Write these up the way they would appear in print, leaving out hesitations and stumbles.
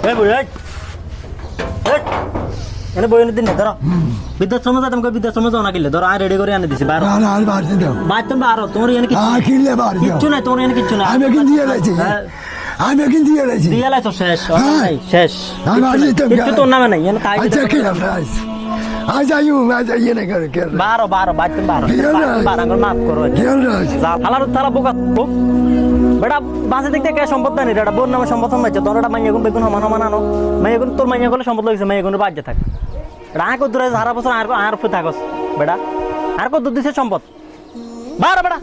এই বুড়ি এনে বই এনে দিন না ধরো বৃদ্ধাশ্রমে যাতে আমাকে বৃদ্ধাশ্রমে যাও না কিনলে ধরো আর রেডি করে এনে দিছি বারো বাইর তুমি বারো তোমার এনে কিচ্ছু নাই তোমার এনে কিচ্ছু নাই আমি কিন্তু দিয়ে লাইছো শেষ শেষ কিচ্ছু তোর নামে নাই এনে তাই বারো বারো বাইর তুমি বারো মাফ করো হালার তারা বোকা বেটা বাসে দেখতে কে সম্পদ নেই এটা বোন নামে সম্পদ হচ্ছে তোর এটা মাইয়া গুণ বেগুন সমান সমান আনো মাইয়া গুণ তোর মাইয়া গুলো সম্পদ লাগছে মাইয়া গুণের বাজ্যে থাকে আর কত দূরে সারা বছর আর ফুট থাকস বেটা আর কত দিছে সম্পদ বারো বেটা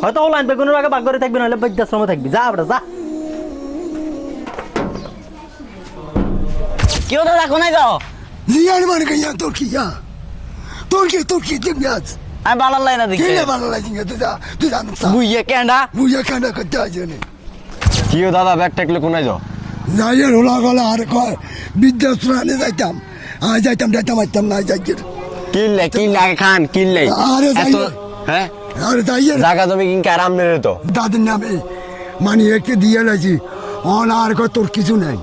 হয়তো অনলাইন বেগুনের আগে বাগ করে থাকবি নাহলে বৃদ্ধাশ্রমে থাকবি যা বেটা যা কেউ দাদা কোনায় যাও জিয়ার মানে কেয়া তোর কি দেখবি আজ আমি ভালো লাগে না দেখতে কেলে ভালো লাগে তুই জানিস বুইয়ে কেন্ডা করতে আছে না কিও দাদা ব্যাগ টেকলে কোনায় যাও যাইয়ের হলা গলা আর কয় বৃদ্ধাশ্রমে যাইতাম যাইতাম না যাইয়ের কিনলে আগে খান কিনলে আরে এত হ্যাঁ আরে যাইয়ের জায়গা জমি কিনকে আরাম নেই তো দাদির নামে মানে একে দিয়ে লাইছি অন আর কয় তোর কিছু নাই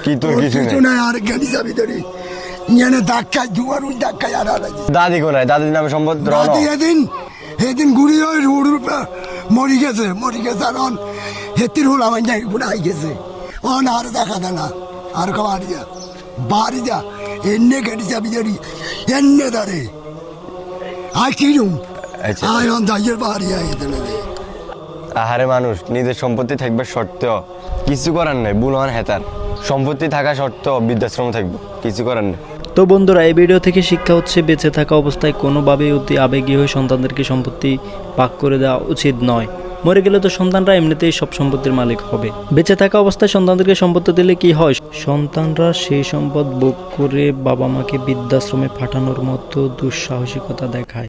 কি তোর কিছু নাই আর গাড়ি যাবি ধরে ইয়ানে ধাক্কায় দুয়ার ওই ধাক্কায় আর আলাইছি দাদি কোনায় দাদির নামে সম্পদ দাদি এদিন ঘুরি ওই রোড মরি গেছে আর অন হেতির হল আমার যাই গুণা আই গেছে অন আর দেখা দেনা আর কো বাড়ি যা এনে গাড়ি যাবি ধরি এনে ধরে আই কিরুম আচ্ছা আই অন যাইয়ের বাড়ি আই দেনা আহারে মানুষ নিজের সম্পত্তি থাকবে সত্ত্বেও কিছু করার নেই বুলওয়ান হেতার সম্পত্তি থাকা সত্ত্বেও বৃদ্ধাশ্রম থাকবে কিছু করার নেই। তো বন্ধুরা এই ভিডিও থেকে শিক্ষা হচ্ছে বেঁচে থাকা অবস্থায় কোনোভাবেই অতি আবেগী হয়ে সন্তানদেরকে সম্পত্তি ভাগ করে দেওয়া উচিত নয়। মরে গেলে তো সন্তানরা এমনিতেই সব সম্পত্তির মালিক হবে। বেঁচে থাকা অবস্থায় সন্তানদেরকে সম্পত্তি দিলে কি হয়, সন্তানরা সেই সম্পদ ভোগ করে বাবা মাকে বৃদ্ধাশ্রমে পাঠানোর মতো দুঃসাহসিকতা দেখায়।